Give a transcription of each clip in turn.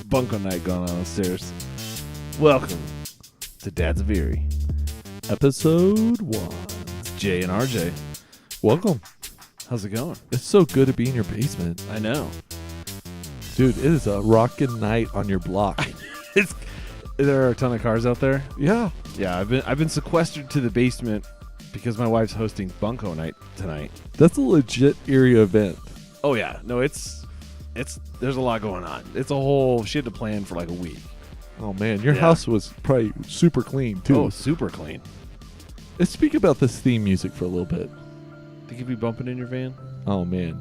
bunko night going on upstairs. Welcome to Dads of Erie, Episode 1. Jay and R.J. Welcome. How's it going? It's so good to be in your basement. I know. Dude, it is a rockin' night on your block. There are a ton of cars out there. Yeah. Yeah, I've been sequestered to the basement because my wife's hosting bunko night tonight. That's a legit Erie event. Oh yeah, no, it's there's a lot going on. It's a whole she had to plan for like a week. Oh, man. Your house was probably super clean, too. Oh, super clean. Let's speak about this theme music for a little bit. Think you'd be bumping in your van? Oh, man.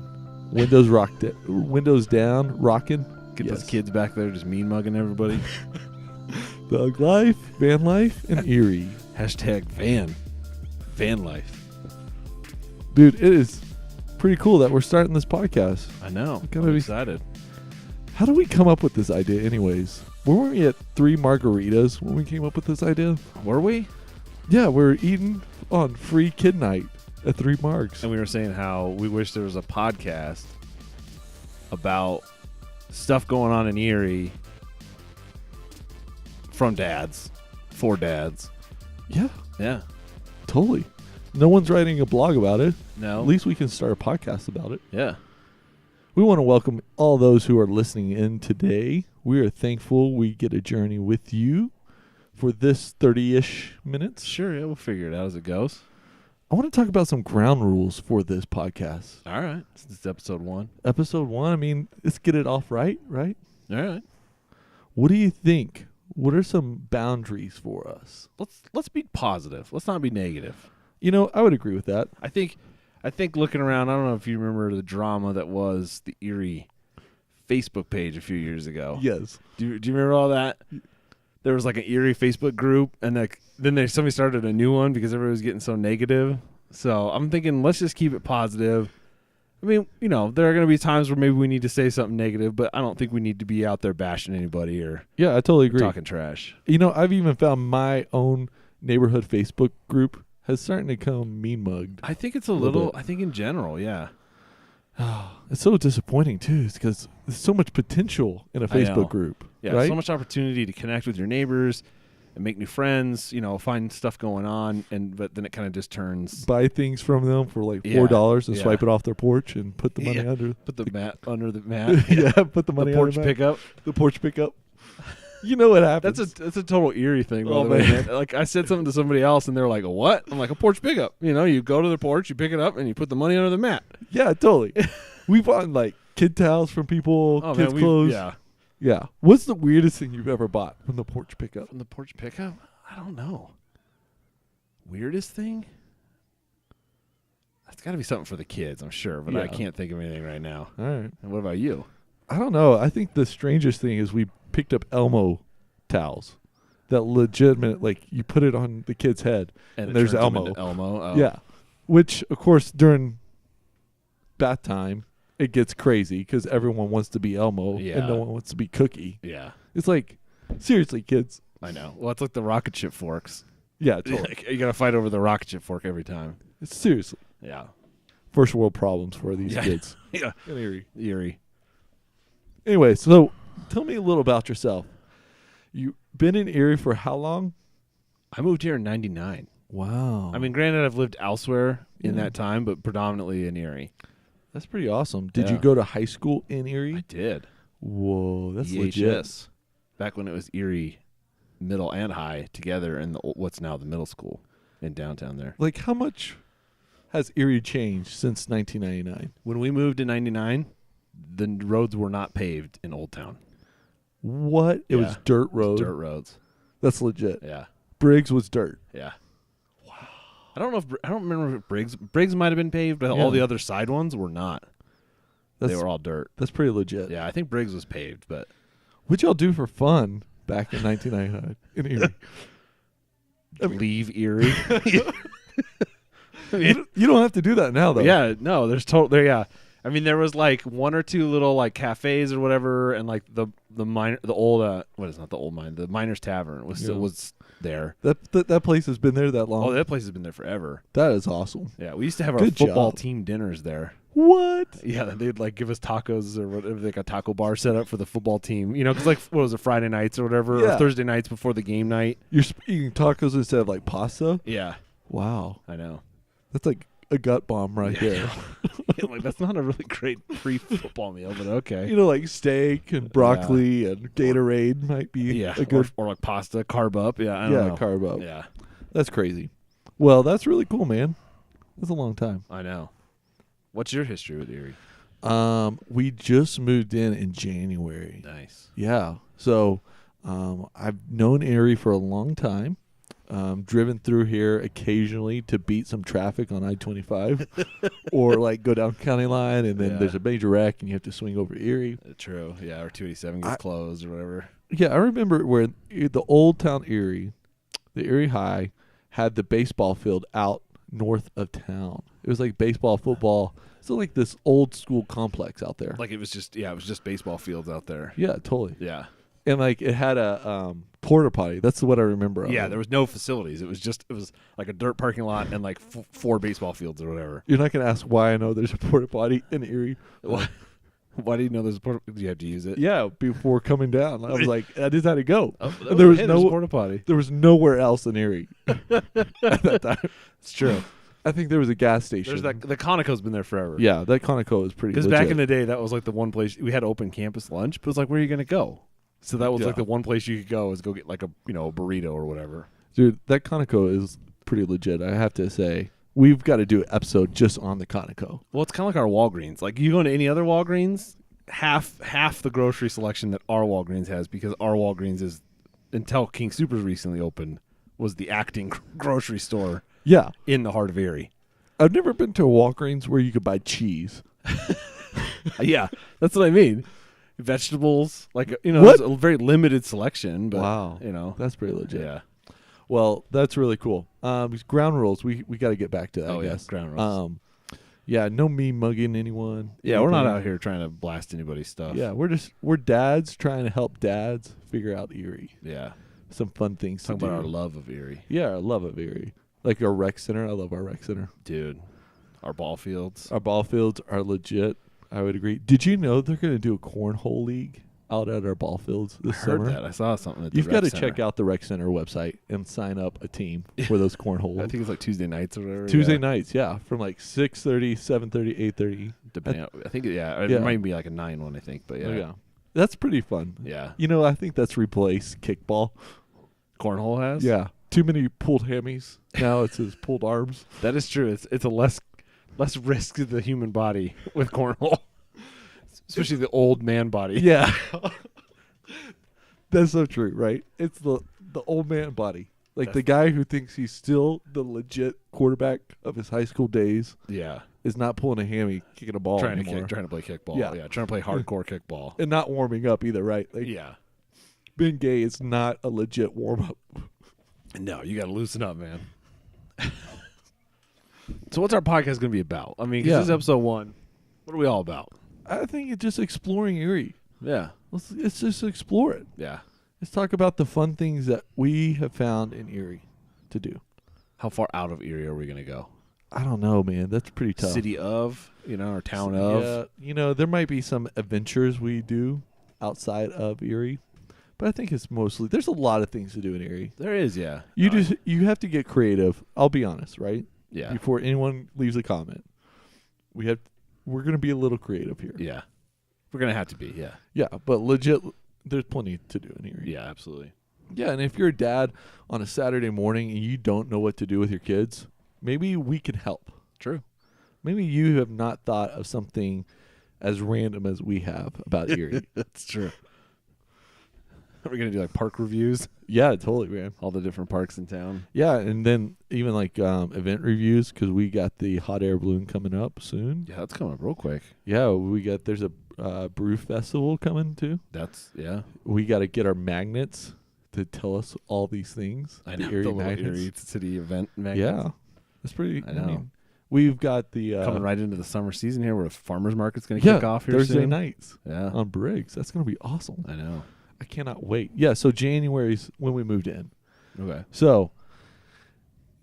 Windows down, rocking. Get those kids back there just mean mugging everybody. Thug life, van life, and Erie. Hashtag van life. Dude, it is pretty cool that we're starting this podcast. I know. I'm excited. How did we come up with this idea anyways? Weren't we at 3 margaritas when we came up with this idea? Were we? Yeah, we were eating on free kid night at 3 Margs. And we were saying how we wish there was a podcast about stuff going on in Erie from dads, for dads. Yeah, Yeah. totally. No one's writing a blog about it. No. At least we can start a podcast about it. Yeah. We want to welcome all those who are listening in today. We are thankful we get a journey with you for this 30-ish minutes. Sure, yeah, we'll figure it out as it goes. I want to talk about some ground rules for this podcast. All right. This is episode 1. Episode 1, I mean, let's get it off right? All right. What do you think? What are some boundaries for us? Let's be positive. Let's not be negative. You know, I would agree with that. I think looking around, I don't know if you remember the drama that was the Erie Facebook page a few years ago. Yes. Do you remember all that? There was like an Erie Facebook group, and then somebody started a new one because everybody was getting so negative. So I'm thinking, let's just keep it positive. I mean, you know, there are going to be times where maybe we need to say something negative, but I don't think we need to be out there bashing anybody or Yeah, I totally agree. talking trash. You know, I've even found my own neighborhood Facebook group has starting to become mean mugged. I think it's a little little, bit. I think in general, yeah. It's so disappointing, too, because there's so much potential in a I know. Facebook group. Yeah, right? so much opportunity to connect with your neighbors and make new friends, you know, find stuff going on, but then it kind of just turns. Buy things from them for like Yeah, $4 and yeah. swipe it off their porch and put the money Yeah. under. Put the mat under the mat. Yeah, put the money The porch under pickup. the porch pickup. You know what happens. That's a total Erie thing. By Oh, the way, man. man. Like I said something to somebody else, and they're like, "A what?" I'm like, "A porch pickup." You know, you go to the porch, you pick it up, and you put the money under the mat. Yeah, totally. We bought like kid towels from people, Oh kids' man, clothes. yeah. Yeah. What's the weirdest thing you've ever bought from the porch pickup? From the porch pickup, I don't know. Weirdest thing? That's got to be something for the kids, I'm sure, but I Yeah. can't think of anything right now. All right. And what about you? I don't know. I think the strangest thing is we picked up Elmo towels. That legitimate, like, you put it on the kid's head. And it there's turns them Elmo. into Elmo. Oh. Yeah. Which, of course, during bath time, it gets crazy because everyone wants to be Elmo Yeah. and no one wants to be Cookie. Yeah. It's like, seriously, kids. I know. Well, it's like the rocket ship forks. Yeah, totally. Like, you got to fight over the rocket ship fork every time. It's seriously. Yeah. First world problems for these Yeah. kids. Yeah. In Erie. Erie. Anyway, so tell me a little about yourself. You've been in Erie for how long? I moved here in 99. Wow. I mean, granted, I've lived elsewhere in Yeah. that time, but predominantly in Erie. that's pretty awesome. Did you Yeah. go to high school in Erie? I did. Whoa, that's legit. EHS. Back when it was Erie Middle and High together in what's now the middle school in downtown there. Like, how much has Erie changed since 1999? When we moved in 99, the roads were not paved in Old Town. What? It was Yeah. dirt It road. was dirt roads. That's legit. Yeah. Briggs was dirt. Yeah. Wow. I don't remember if Briggs might have been paved, but Yeah. all the other side ones were not. That's They were all dirt. that's pretty legit. Yeah, I think Briggs was paved, but What'd y'all do for fun back in 1999 in Erie? I mean- leave Erie. I mean, You don't have to do that now, though. yeah, no, there's there. Yeah, I mean, there was like one or two little like cafes or whatever, and like the miners tavern was Yeah. there. That place has been there that long. Oh, that place has been there forever. That is awesome. Yeah, we used to have our Good football job. team dinners there. What? Yeah, they'd like give us tacos or whatever, like a taco bar set up for the football team. You know, because like what was it, Friday nights or whatever, Yeah. or Thursday nights before the game night. You're eating tacos instead of like pasta? Yeah, Wow. I know. That's like a gut bomb right there. Yeah, like that's not a really great pre-football meal, but okay. You know, like steak and broccoli and Gatorade might be a good or like pasta, carb up. Yeah, I don't know. carb up. Yeah, That's crazy. Well, that's really cool, man. That's a long time. I know. What's your history with Erie? We just moved in January. Nice. Yeah. So, I've known Erie for a long time. Driven through here occasionally to beat some traffic on I-25 or like go down county line and then there's a major wreck and you have to swing over Erie. True. Yeah, or 287 gets closed or whatever. Yeah, I remember where the old town Erie, the Erie High, had the baseball field out north of town. It was like baseball, football. So like this old school complex out there. Like it was just baseball fields out there. Yeah, totally. Yeah. And like it had a porta potty. That's what I remember. Yeah, there was no facilities. It was like a dirt parking lot and like 4 baseball fields or whatever. You're not gonna ask why I know there's a porta potty in Erie. Why do you know there's a porta? Do you have to use it? Yeah, before coming down, I was like, I just had to go. Oh, And there was there's no a porta potty. There was nowhere else in Erie at that time. It's true. I think there was a gas station. There's that. The Conoco's been there forever. Yeah, that Conoco is pretty. Because back in the day, that was like the one place we had open campus lunch. But it was like, where are you gonna go? So that was like the one place you could go is go get like a burrito or whatever. Dude, that Conoco is pretty legit. I have to say, we've got to do an episode just on the Conoco. Well, it's kind of like our Walgreens. Like you go into any other Walgreens, half the grocery selection that our Walgreens has, because our Walgreens is, until King Soopers recently opened, was the acting grocery store. Yeah, in the heart of Erie. I've never been to a Walgreens where you could buy cheese. Yeah, that's what I mean. Vegetables, like What? It's a very limited selection. But, wow, that's pretty legit. Yeah. Well, that's really cool. Ground rules. We got to get back to that. I guess ground rules. Yeah, no me mugging anyone. Yeah, we're not out here trying to blast anybody's stuff. Yeah, we're dads trying to help dads figure out Erie. Yeah, some fun things Talk to do. about our love of Erie. Yeah, our love of Erie. Like our rec center. I love our rec center. Dude, our ball fields. Our ball fields are legit. I would agree. Did you know they're going to do a cornhole league out at our ball fields this summer? I heard that. I saw something at the You've rec got to center. check out the rec center website and sign up a team for those cornhole. I think it's like Tuesday nights or whatever. Tuesday nights, yeah, from like 6:30, 7:30, 8:30. Depending, I think it might be like a 9 one. I think, but Yeah, that's pretty fun. Yeah. I think that's replaced kickball. Cornhole has. Yeah, too many pulled hammies. Now it says pulled arms. That is true. It's a less risk to the human body with cornhole, especially the old man body. Yeah, that's so true. Right? It's the old man body, like the guy who thinks he's still the legit quarterback of his high school days. Yeah, is not pulling a hammy, kicking a ball trying anymore. to play kickball. Yeah. Trying to play hardcore kickball and not warming up either. Right? Like, yeah. Being gay is not a legit warm up. No, you got to loosen up, man. So what's our podcast going to be about? I mean, 'cause this is episode 1. What are we all about? I think it's just exploring Erie. Yeah. Let's just explore it. Yeah. Let's talk about the fun things that we have found in Erie to do. How far out of Erie are we going to go? I don't know, man. That's pretty tough. City of, or town of. Yeah, there might be some adventures we do outside of Erie. But I think it's mostly, there's a lot of things to do in Erie. There is, yeah. You have to get creative. I'll be honest, right? Yeah. Before anyone leaves a comment, we're going to be a little creative here. Yeah. We're going to have to be, yeah. Yeah, but legit, there's plenty to do in Erie. Yeah, absolutely. Yeah, and if you're a dad on a Saturday morning and you don't know what to do with your kids, maybe we can help. True. Maybe you have not thought of something as random as we have about Erie. That's true. Are we going to do like park reviews? Yeah, totally, man. All the different parks in town. Yeah, and then even like event reviews, because we got the hot air balloon coming up soon. Yeah, that's coming up real quick. Yeah, there's a brew festival coming too. We got to get our magnets to tell us all these things. I know, the Erie the magnets. Erie City event magnets. Yeah, that's pretty. I know. We've got the coming right into the summer season here, where the farmers market's going to kick off here Thursday soon. nights. Yeah, on Briggs. That's going to be awesome. I know. I cannot wait. Yeah, so January's when we moved in. Okay. So,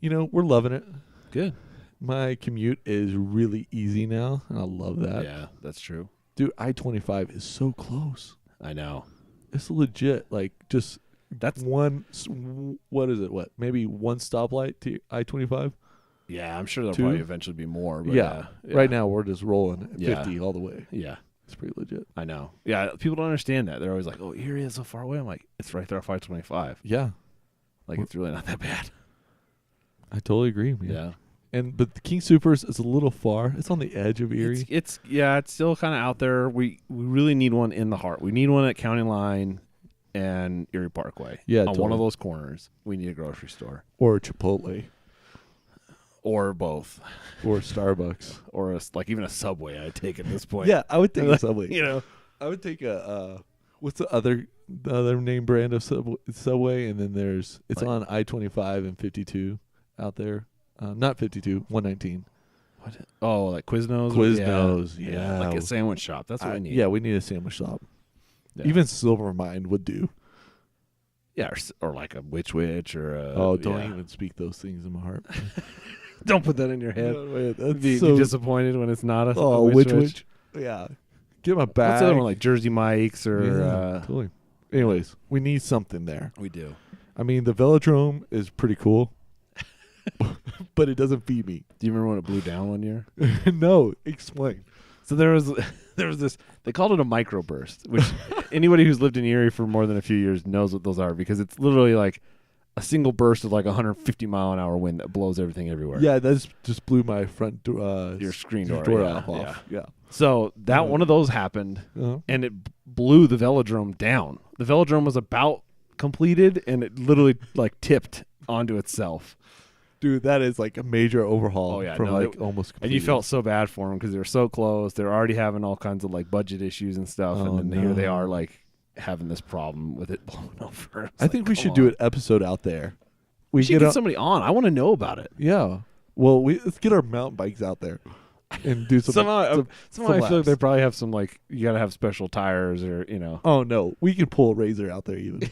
we're loving it. Good. My commute is really easy now, and I love that. Yeah, that's true. Dude, I-25 is so close. I know. It's legit. Like, just That's what is it? Maybe one stoplight to I-25? Yeah, I'm sure there'll 2? probably eventually be more. But Yeah. Right now, we're just rolling at Yeah. 50 all the way. Yeah. It's pretty legit. I know. Yeah, people don't understand that. They're always like, "Oh, Erie is so far away." I'm like, "It's right there off I-25. Yeah. Like, it's really not that bad." I totally agree, man. Yeah. But the King Soopers is a little far. It's on the edge of Erie. It's still kind of out there. We really need one in the heart. We need one at County Line and Erie Parkway. Yeah, on one totally. of those corners, we need a grocery store Or Chipotle. or both, Or Starbucks. or even a Subway. I'd take at this point. Yeah, I would take a Subway. I I would take a what's the other name brand of Subway? And then it's on I-25 and 52 out there. Not 52, 119. what? Oh, like Quiznos. Quiznos, yeah. like a sandwich shop. That's what we need. Yeah, we need a sandwich shop. Yeah. Even Silvermine would do. Yeah, or like a Witch or a. Don't even speak those things in my heart. Don't put that in your head. No, man, that's Be so disappointed when it's not a. Oh, a Witch. Yeah. Get my bag. What's the other one, like Jersey Mike's or? Yeah, totally. Anyways, we need something there. We do. I mean, the Velodrome is pretty cool, but it doesn't feed me. Do you remember when it blew down one year? No, explain. So there was this. They called it a microburst, which anybody who's lived in Erie for more than a few years knows what those are, because it's literally like a single burst of like 150-mile-an-hour wind that blows everything everywhere. Yeah, that just blew my front door. Your screen door, off. Yeah. So that one of those happened, and it blew the Velodrome down. The Velodrome was about completed, and it literally like tipped onto itself. Dude, that is like a major overhaul. Oh, yeah, from no, almost. And you completed. felt so bad for them because they were so close. They're already having all kinds of like budget issues and stuff, Oh, and then here they no. are like having this problem with it blowing over. It's I think we should do an episode out there. We should get somebody on. I want to know about it. Yeah. Well, let's get our mountain bikes out there and do some. Somehow I feel like laps. they probably have some like you got to have special tires or Oh no, we can pull a razor out there even.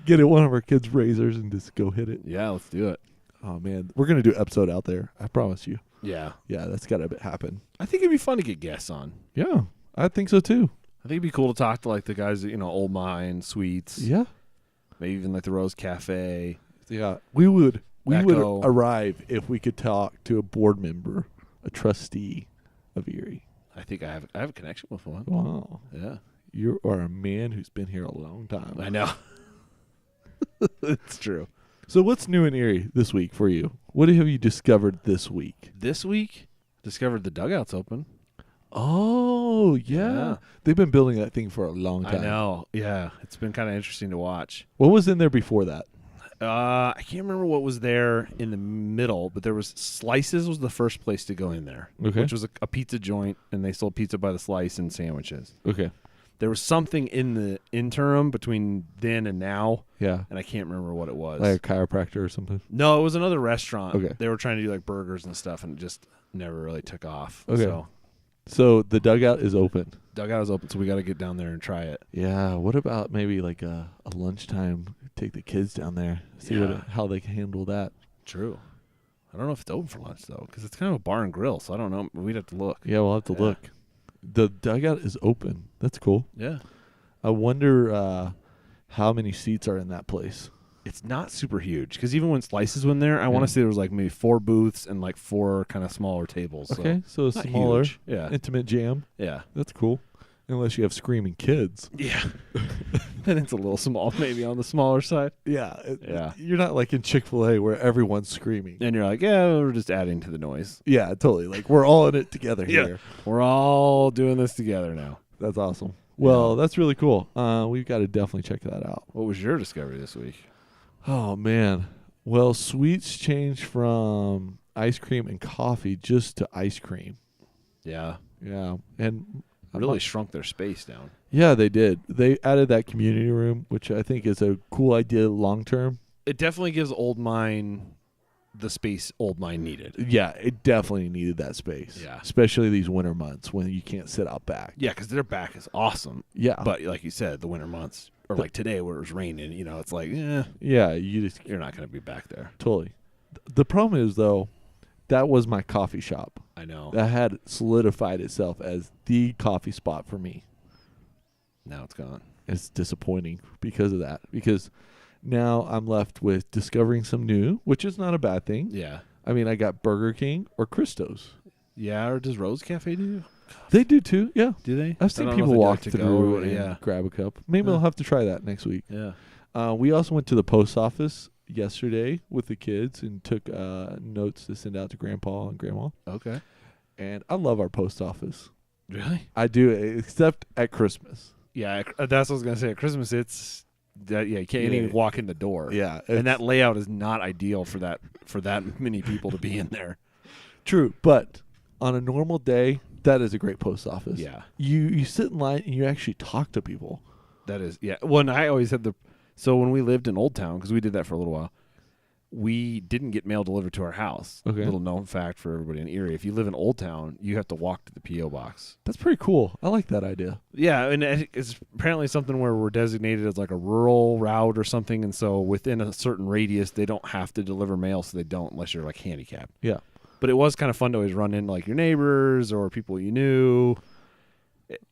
Get it one of our kids' razors and just go hit it. Yeah, let's do it. Oh man, we're gonna do an episode out there. I promise you. Yeah, Yeah, that's gotta happen. I think it'd be fun to get guests on. Yeah, I think so too. I think it'd be cool to talk to like the guys at Old Mine Sweets. Yeah, Maybe even like the Rose Cafe. yeah. We would Echo. arrive if we could talk to a board member, a trustee of Erie. I think I have a connection with one. Wow, Yeah, you are a man who's been here a long time. I know. It's true. So what's new in Erie this week for you? What have you discovered this week? This week, discovered the dugout's open. Oh, yeah. They've been building that thing for a long time. I know. Yeah, it's been kind of interesting to watch. What was in there before that? I can't remember what was there in the middle, but there was Slices was the first place to go in there, Okay. which was a pizza joint, and they sold pizza by the slice and sandwiches. Okay. There was something in the interim between then and now, Yeah. and I can't remember what it was. Like a chiropractor or something? No, it was another restaurant. Okay. They were trying to do like burgers and stuff, and it just never really took off. Okay. So So the dugout is open. dugout is open, so we got to get down there and try it. Yeah. What about maybe like a lunchtime, take the kids down there, see Yeah. how they can handle that? True. I don't know if it's open for lunch though, because it's kind of a bar and grill. So I don't know. We'd have to look. Yeah, we'll have to Yeah. look. The dugout is open. That's cool. Yeah. I wonder how many seats are in that place. It's not super huge because even when Slices went there, I want Yeah. to say there was like maybe 4 booths and like 4 kind of smaller tables. So Okay, so a not smaller, huge. Yeah. intimate jam. Yeah. That's cool. Unless you have screaming kids. Yeah. Then it's a little small, maybe on the smaller side. Yeah. Yeah. You're not like in Chick-fil-A where everyone's screaming. And you're like, yeah, we're just adding to the noise. Yeah, totally. Like we're all in it together Yeah. here. We're all doing this together now. That's awesome. Well, that's really cool. We've got to definitely check that out. What was your discovery this week? Oh man. Well, sweets changed from ice cream and coffee just to ice cream. Yeah. Yeah. And Really shrunk their space down. yeah, they did. They added that community room, which I think is a cool idea long term. It definitely gives Old Mine the space Old Mine needed. Yeah, it definitely needed that space. Yeah. Especially these winter months when you can't sit out back. Yeah, because their back is awesome. Yeah. But like you said, the winter months Or like today where it was raining, it's like, Yeah, you're not going to be back there. totally. The problem is, though, that was my coffee shop. I know. That had solidified itself as the coffee spot for me. Now it's gone. It's disappointing because of that. Because now I'm left with discovering some new, which is not a bad thing. Yeah. I mean, I got Burger King or Christo's. Yeah, or does Rose Cafe do? They do too, yeah. Do they? I've seen people walk through and grab a cup. Maybe Yeah. I'll have to try that next week. Yeah. We also went to the post office yesterday with the kids and took notes to send out to Grandpa and Grandma. Okay. And I love our post office. Really? I do, except at Christmas. Yeah, that's what I was going to say. At Christmas, it's that. Yeah, you can't even walk in the door. Yeah. And that layout is not ideal for that many people to be in there. True, but on a normal day, that is a great post office. Yeah. You sit in line and you actually talk to people. That is, yeah. Well, and I always had so when we lived in Old Town, because we did that for a little while, we didn't get mail delivered to our house. Okay. Little known fact for everybody in Erie. If you live in Old Town, you have to walk to the P.O. box. That's pretty cool. I like that idea. Yeah, and it's apparently something where we're designated as like a rural route or something, and so within a certain radius, they don't have to deliver mail, so they don't unless you're like handicapped. Yeah. But it was kind of fun to always run into like your neighbors or people you knew.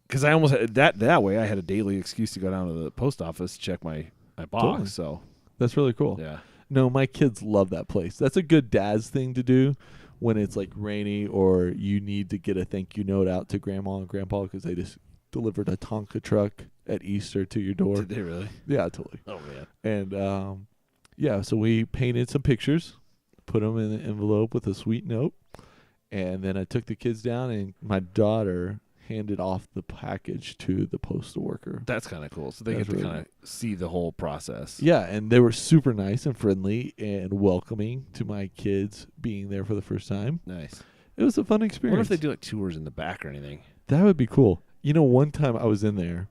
Because I almost had that way I had a daily excuse to go down to the post office, check my box. Totally. So That's really cool. yeah. No, my kids love that place. That's a good dad's thing to do when it's like rainy or you need to get a thank you note out to Grandma and Grandpa because they just delivered a Tonka truck at Easter to your door. Did they really? Yeah, totally. Oh man. And yeah, so we painted some pictures, put them in an envelope with a sweet note, and then I took the kids down and my daughter handed off the package to the postal worker. That's kind of cool. So they That's get to really kind of see the whole process. Yeah, and they were super nice and friendly and welcoming to my kids being there for the first time. Nice. It was a fun I experience. wonder if they do like tours in the back or anything. That would be cool. You know, one time I was in there.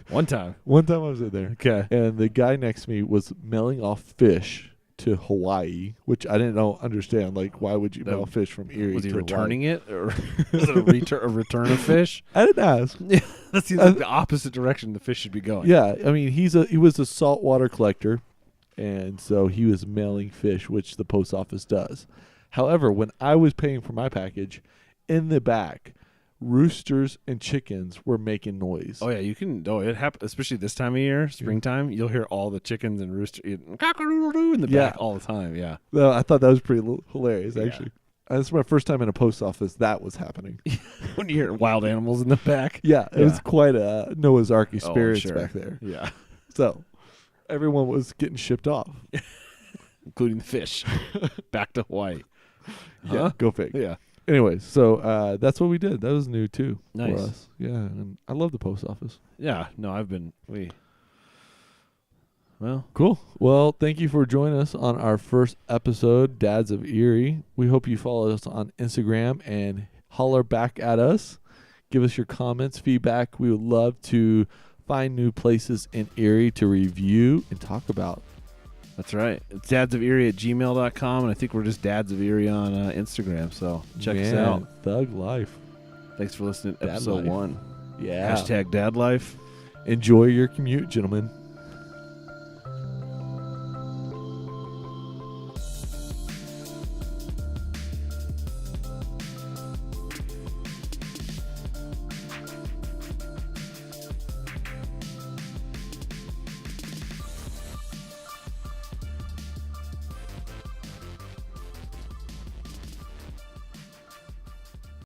One time I was in there. Okay. And the guy next to me was mailing off fish to Hawaii, which I didn't understand. Like, why would you mail fish from Erie Was he to returning Hawaii? it, or was it a return of fish? I didn't ask. Yeah, that seems like the opposite direction the fish should be going. Yeah, I mean, he was a saltwater collector, and so he was mailing fish, which the post office does. However, when I was paying for my package, in the back, roosters and chickens were making noise. Oh yeah, you can. Oh, it happens, especially this time of year, springtime. You'll hear all the chickens and roosters cock-a-doodle-doo in the back all the time. Yeah. Well, I thought that was pretty hilarious, Yeah. actually. This is my first time in a post office that was happening. When you hear wild animals in the back. Yeah, it was quite a Noah's Ark Oh, experience sure. back there. Yeah. So everyone was getting shipped off. Including the fish. Back to Hawaii. Yeah, Huh? go fig. Yeah. Anyways, so that's what we did. That was new too Nice. for us. Yeah, and I love the post office. Yeah. No, well, Cool. Well, thank you for joining us on our first episode, Dads of Erie. We hope you follow us on Instagram and holler back at us. Give us your comments, feedback. We would love to find new places in Erie to review and talk about. that's right. It's dadsoferie@gmail.com, and I think we're just Dads of Erie on Instagram, so check us Man, out. Thug life. Thanks for listening to Dad episode life. 1. Yeah. #DadLife. Enjoy your commute, gentlemen.